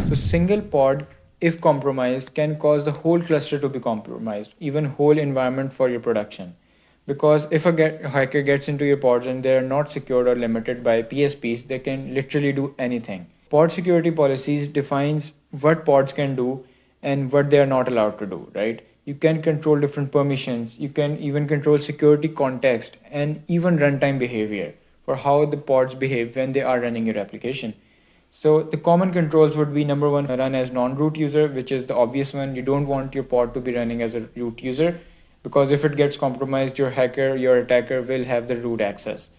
So single pod, if compromised, can cause the whole cluster to be compromised, even whole environment for your production. Because if a hacker gets into your pods and they are not secured or limited by PSPs, they can literally do anything. Pod security policies defines what pods can do and what they are not allowed to do, right? You can control different permissions, you can even control security context and even runtime behavior for how the pods behave when they are running your application. So the common controls would be: number one, run as non-root user, which is the obvious one. You don't want your pod to be running as a root user, because if it gets compromised, your attacker will have the root access.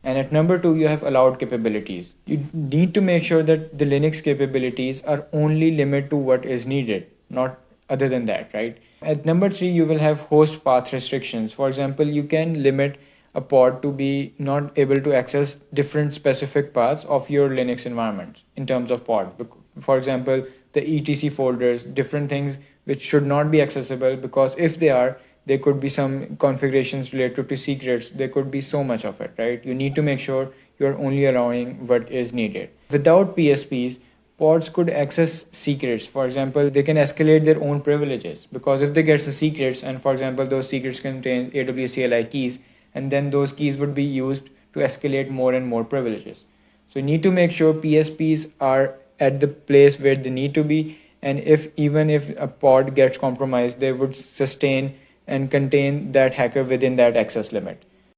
And at number two, you have allowed capabilities. You need to make sure that the Linux capabilities are only limited to what is needed, not other than that, right? At number three, you will have host path restrictions. For example, you can limit a pod to be not able to access different specific paths of your Linux environment in terms of pod. For example, the etc folders, different things which should not be accessible, because if they are, there could be some configurations related to secrets. There could be so much of it, right? You need to make sure you're only allowing what is needed. Without PSPs, pods could access secrets. For example, they can escalate their own privileges, because if they get the secrets, and for example, those secrets contain AWS CLI keys, and then those keys would be used to escalate more and more privileges. So you need to make sure PSPs are at the place where they need to be, and if even if a pod gets compromised, they would sustain and contain that hacker within that access limit.